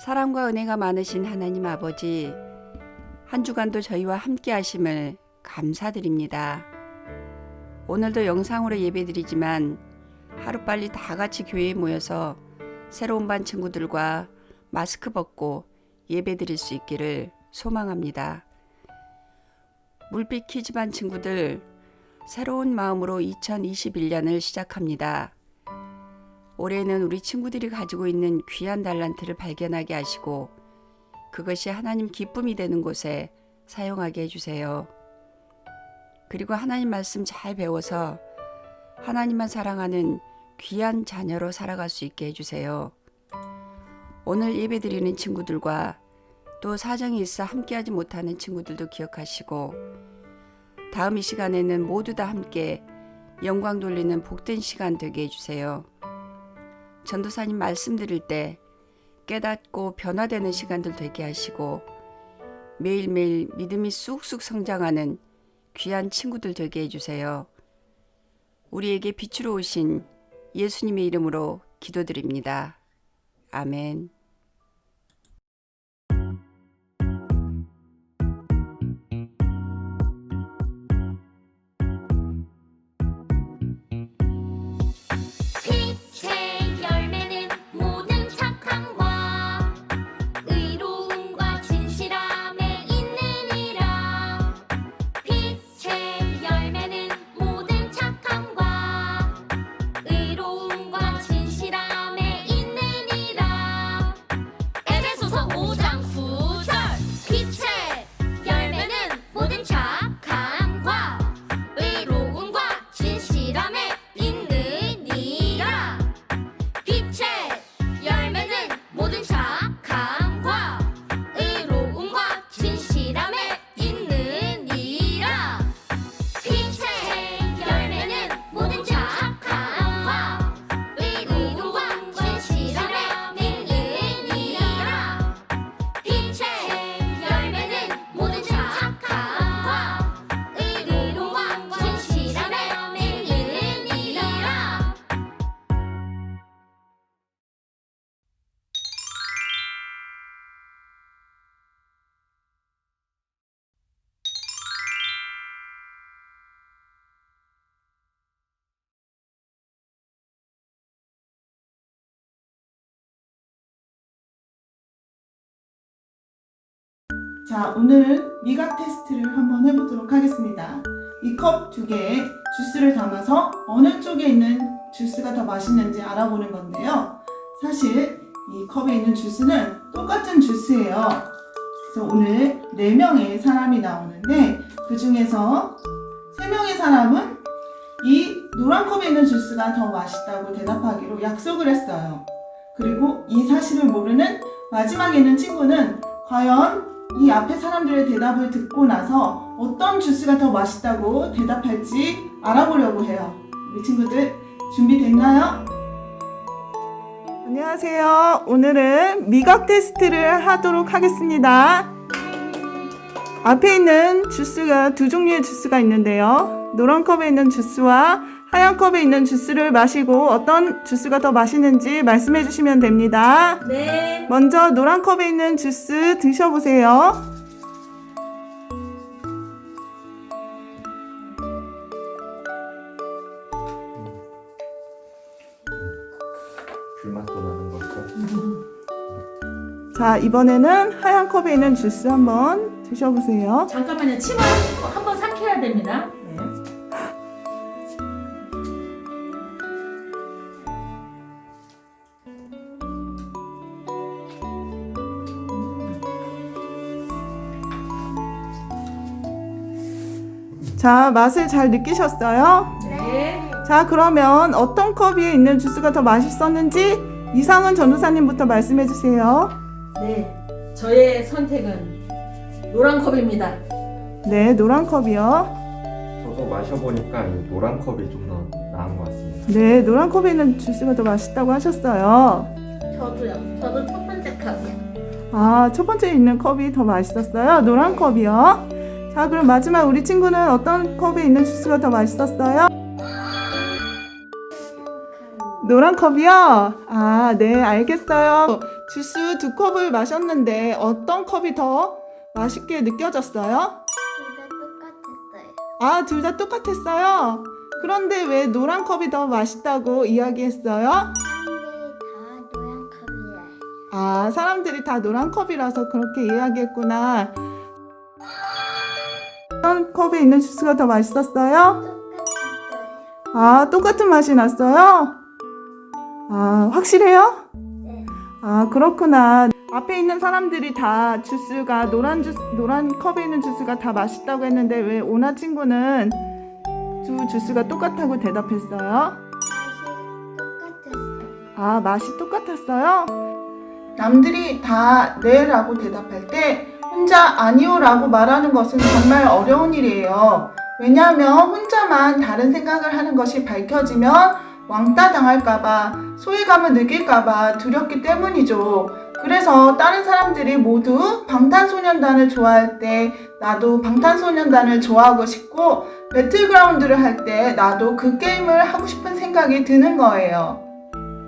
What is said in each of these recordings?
사랑과 은혜가 많으신 하나님 아버지, 한 주간도 저희와 함께 하심을 감사드립니다. 오늘도 영상으로 예배드리지만 하루빨리 다 같이 교회에 모여서 새로운 반 친구들과 마스크 벗고 예배드릴 수 있기를 소망합니다. 물빛 키즈 반 친구들, 새로운 마음으로 2021년을 시작합니다. 올해는 우리 친구들이 가지고 있는 귀한 달란트를 발견하게 하시고 그것이 하나님 기쁨이 되는 곳에 사용하게 해주세요. 그리고 하나님 말씀 잘 배워서 하나님만 사랑하는 귀한 자녀로 살아갈 수 있게 해주세요. 오늘 예배드리는 친구들과 또 사정이 있어 함께하지 못하는 친구들도 기억하시고 다음 이 시간에는 모두 다 함께 영광 돌리는 복된 시간 되게 해주세요. 전도사님 말씀 드릴 때 깨닫고 변화되는 시간들 되게 하시고 매일매일 믿음이 쑥쑥 성장하는 귀한 친구들 되게 해주세요. 우리에게 빛으로 오신 예수님의 이름으로 기도드립니다. 아멘. 빛의 열매는 모든 착함과 의로움과 진실함에 있느니라. 빛의 열매는 모든 착함과 의로움과 진실함에 있느니라. 에베소서 5장 9절. 빛의 열매는 모든 착함과 의로움과 진실함에 있느니라. 빛의 열매는 모든 착함과 의로움과 진실함에 있느니라. 빛의 열매는 모든 착함과 의로움과 진실함에 있느니라. 빛의 열매는 모든 착함과 의로움과 진실함에 있느니라. 자, 오늘은 미각 테스트를 한번 해보도록 하겠습니다. 이 컵 두 개에 주스를 담아서 어느 쪽에 있는 주스가 더 맛있는지 알아보는 건데요. 사실 이 컵에 있는 주스는 똑같은 주스예요. 그래서 오늘 4명의 사람이 나오는데 그 중에서 3명의 사람은 이 노란 컵에 있는 주스가 더 맛있다고 대답하기로 약속을 했어요. 그리고 이 사실을 모르는 마지막에 있는 친구는 과연 이 앞에 사람들의 대답을 듣고 나서 어떤 주스가 더 맛있다고 대답할지 알아보려고 해요. 우리 친구들 준비됐나요? 안녕하세요. 오늘은 미각 테스트를 하도록 하겠습니다. 앞에 있는 주스가 두 종류의 주스가 있는데요. 노란 컵에 있는 주스와 하얀 컵에 있는 주스를 마시고 어떤 주스가 더 맛있는지 말씀해 주시면 됩니다. 네. 먼저 노란 컵에 있는 주스 드셔보세요. 귤맛도 나는 것 같고. 자, 이번에는 하얀 컵에 있는 주스 한번 드셔보세요. 잠깐만요. 침을 한번 삭혀야 됩니다. 네. 자, 맛을 잘 느끼셨어요? 네. 자, 그러면 어떤 컵 위에 있는 주스가 더 맛있었는지 이상은 전도사님부터 말씀해 주세요. 네. 저의 선택은 노란 컵입니다. 네, 노란 컵이요. 저도 마셔보니까 이 노란 컵이 좀 더 나은 것 같습니다. 네, 노란 컵에 있는 주스가 더 맛있다고 하셨어요. 저도요. 저도 첫 번째 컵이요. 아, 첫 번째 있는 컵이 더 맛있었어요? 노란 컵이요. 자, 그럼 마지막 우리 친구는 어떤 컵에 있는 주스가 더 맛있었어요? 노란 컵이요? 아, 네, 알겠어요. 주스 2컵을 마셨는데 어떤 컵이 더 맛있게 느껴졌어요? 둘 다 똑같았어요. 아, 둘 다 똑같았어요? 그런데 왜 노란 컵이 더 맛있다고 이야기했어요? 사람들이 다 노란 컵이래. 아, 사람들이 다 노란 컵이라서 그렇게 이야기했구나. 어떤 컵에 있는 주스가 더 맛있었어요? 똑같았어요. 아, 똑같은 맛이 났어요? 아, 확실해요? 네. 아, 그렇구나. 앞에 있는 사람들이 다 주스가 노란 컵에 있는 주스가 다 맛있다고 했는데 왜 오나 친구는 두 주스가 똑같다고 대답했어요? 맛이 똑같았어요. 아, 맛이 똑같았어요? 남들이 다 네라고 대답할 때 혼자 아니요라고 말하는 것은 정말 어려운 일이에요. 왜냐하면 혼자만 다른 생각을 하는 것이 밝혀지면 왕따 당할까봐, 소외감을 느낄까봐 두렵기 때문이죠. 그래서 다른 사람들이 모두 방탄소년단을 좋아할 때 나도 방탄소년단을 좋아하고 싶고, 배틀그라운드를 할 때 나도 그 게임을 하고 싶은 생각이 드는 거예요.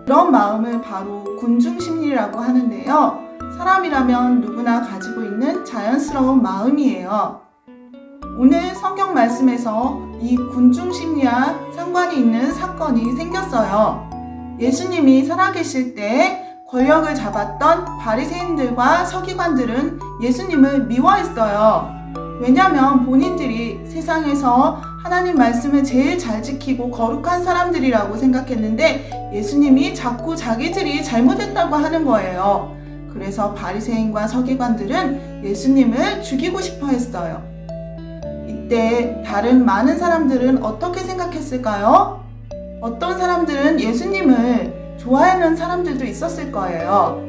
그런 마음을 바로 군중심리라고 하는데요. 사람이라면 누구나 가지고 있는 자연스러운 마음이에요. 오늘 성경 말씀에서 이 군중심리와 상관이 있는 사건이 생겼어요. 예수님이 살아계실 때 권력을 잡았던 바리새인들과 서기관들은 예수님을 미워했어요. 왜냐하면 본인들이 세상에서 하나님 말씀을 제일 잘 지키고 거룩한 사람들이라고 생각했는데 예수님이 자꾸 자기들이 잘못했다고 하는 거예요. 그래서 바리새인과 서기관들은 예수님을 죽이고 싶어 했어요. 이때 다른 많은 사람들은 어떻게 생각했을까요? 어떤 사람들은 예수님을 좋아하는 사람들도 있었을 거예요.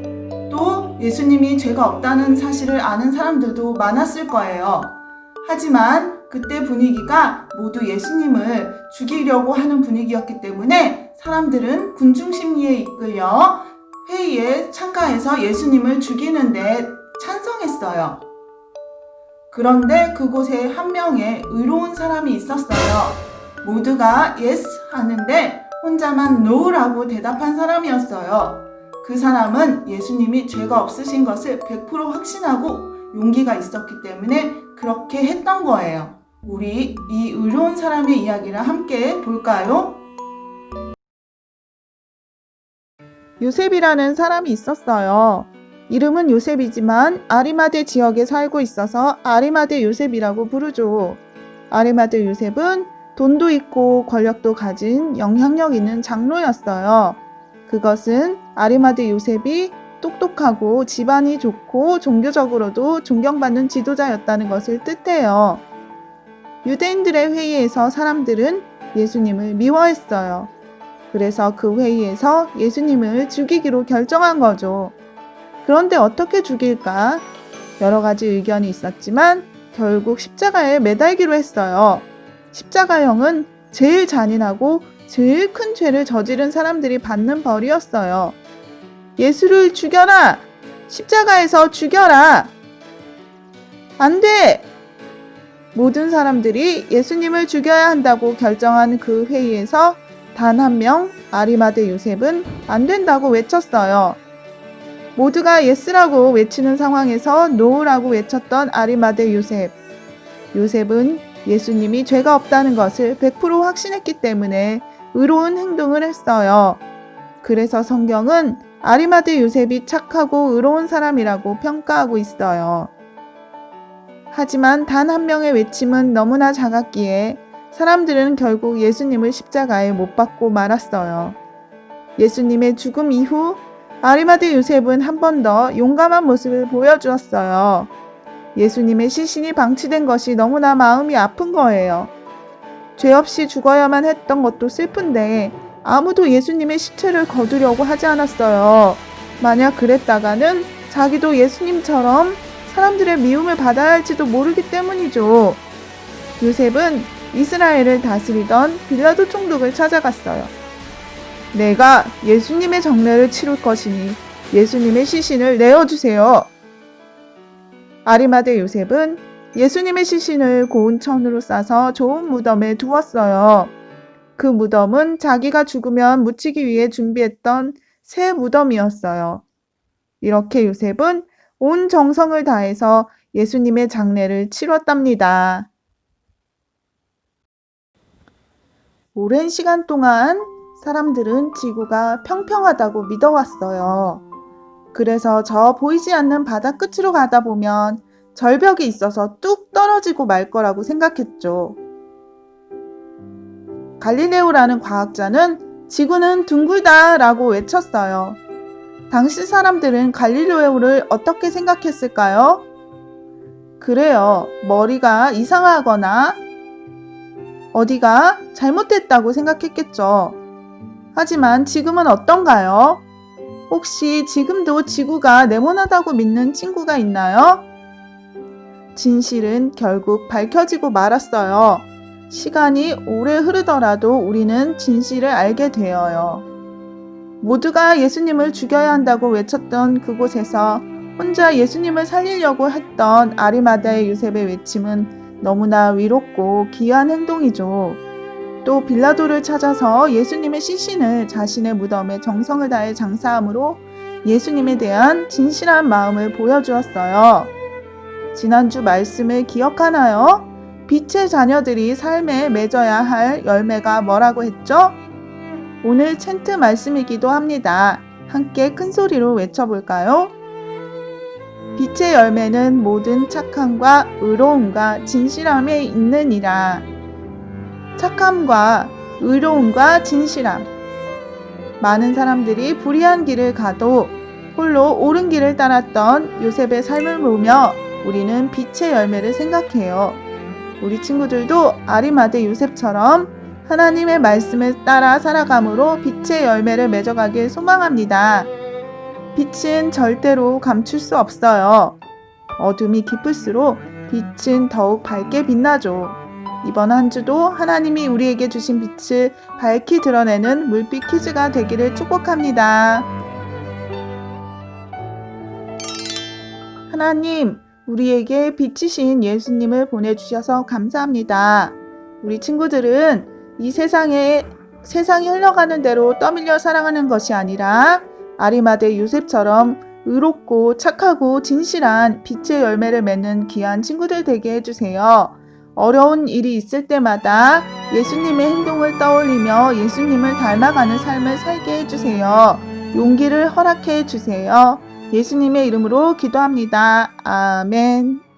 또 예수님이 죄가 없다는 사실을 아는 사람들도 많았을 거예요. 하지만 그때 분위기가 모두 예수님을 죽이려고 하는 분위기였기 때문에 사람들은 군중심리에 이끌려 회의에 참가해서 예수님을 죽이는데 찬성했어요. 그런데 그곳에 한 명의 의로운 사람이 있었어요. 모두가 yes 하는데 혼자만 no라고 대답한 사람이었어요. 그 사람은 예수님이 죄가 없으신 것을 100% 확신하고 용기가 있었기 때문에 그렇게 했던 거예요. 우리 이 의로운 사람의 이야기를 함께 볼까요? 요셉이라는 사람이 있었어요. 이름은 요셉이지만 아리마대 지역에 살고 있어서 아리마대 요셉이라고 부르죠. 아리마대 요셉은 돈도 있고 권력도 가진 영향력 있는 장로였어요. 그것은 아리마대 요셉이 똑똑하고 집안이 좋고 종교적으로도 존경받는 지도자였다는 것을 뜻해요. 유대인들의 회의에서 사람들은 예수님을 미워했어요. 그래서 그 회의에서 예수님을 죽이기로 결정한 거죠. 그런데 어떻게 죽일까? 여러 가지 의견이 있었지만 결국 십자가에 매달기로 했어요. 십자가형은 제일 잔인하고 제일 큰 죄를 저지른 사람들이 받는 벌이었어요. 예수를 죽여라! 십자가에서 죽여라! 안 돼! 모든 사람들이 예수님을 죽여야 한다고 결정한 그 회의에서 단 한 명 아리마대 요셉은 안 된다고 외쳤어요. 모두가 예스라고 외치는 상황에서 노라고 외쳤던 아리마대 요셉. 요셉은 예수님이 죄가 없다는 것을 100% 확신했기 때문에 의로운 행동을 했어요. 그래서 성경은 아리마대 요셉이 착하고 의로운 사람이라고 평가하고 있어요. 하지만 단 한 명의 외침은 너무나 작았기에 사람들은 결국 예수님을 십자가에 못 박고 말았어요. 예수님의 죽음 이후 아리마대 요셉은 한 번 더 용감한 모습을 보여주었어요. 예수님의 시신이 방치된 것이 너무나 마음이 아픈 거예요. 죄 없이 죽어야만 했던 것도 슬픈데 아무도 예수님의 시체를 거두려고 하지 않았어요. 만약 그랬다가는 자기도 예수님처럼 사람들의 미움을 받아야 할지도 모르기 때문이죠. 요셉은 이스라엘을 다스리던 빌라도 총독을 찾아갔어요. 내가 예수님의 정례를 치룰 것이니 예수님의 시신을 내어주세요. 아리마대 요셉은 예수님의 시신을 고운 천으로 싸서 좋은 무덤에 두었어요. 그 무덤은 자기가 죽으면 묻히기 위해 준비했던 새 무덤이었어요. 이렇게 요셉은 온 정성을 다해서 예수님의 장례를 치렀답니다. 오랜 시간 동안 사람들은 지구가 평평하다고 믿어왔어요. 그래서 저 보이지 않는 바다 끝으로 가다 보면 절벽이 있어서 뚝 떨어지고 말 거라고 생각했죠. 갈릴레오라는 과학자는 지구는 둥글다 라고 외쳤어요. 당시 사람들은 갈릴레오를 어떻게 생각했을까요? 그래요. 머리가 이상하거나 어디가 잘못됐다고 생각했겠죠. 하지만 지금은 어떤가요? 혹시 지금도 지구가 네모나다고 믿는 친구가 있나요? 진실은 결국 밝혀지고 말았어요. 시간이 오래 흐르더라도 우리는 진실을 알게 되어요. 모두가 예수님을 죽여야 한다고 외쳤던 그곳에서 혼자 예수님을 살리려고 했던 아리마다의 요셉의 외침은 너무나 위롭고 귀한 행동이죠. 또 빌라도를 찾아서 예수님의 시신을 자신의 무덤에 정성을 다해 장사함으로 예수님에 대한 진실한 마음을 보여주었어요. 지난주 말씀을 기억하나요? 빛의 자녀들이 삶에 맺어야 할 열매가 뭐라고 했죠? 오늘 챈트 말씀이기도 합니다. 함께 큰 소리로 외쳐볼까요? 빛의 열매는 모든 착함과 의로움과 진실함에 있느니라. 착함과 의로움과 진실함. 많은 사람들이 불의한 길을 가도 홀로 옳은 길을 따랐던 요셉의 삶을 보며 우리는 빛의 열매를 생각해요. 우리 친구들도 아리마대 요셉처럼 하나님의 말씀을 따라 살아감으로 빛의 열매를 맺어가길 소망합니다. 빛은 절대로 감출 수 없어요. 어둠이 깊을수록 빛은 더욱 밝게 빛나죠. 이번 한 주도 하나님이 우리에게 주신 빛을 밝히 드러내는 물빛 퀴즈가 되기를 축복합니다. 하나님, 우리에게 빛이신 예수님을 보내주셔서 감사합니다. 우리 친구들은 이 세상이 흘러가는 대로 떠밀려 살아가는 것이 아니라 아리마대 요셉처럼 의롭고 착하고 진실한 빛의 열매를 맺는 귀한 친구들 되게 해주세요. 어려운 일이 있을 때마다 예수님의 행동을 떠올리며 예수님을 닮아가는 삶을 살게 해주세요. 용기를 허락해 주세요. 예수님의 이름으로 기도합니다. 아멘.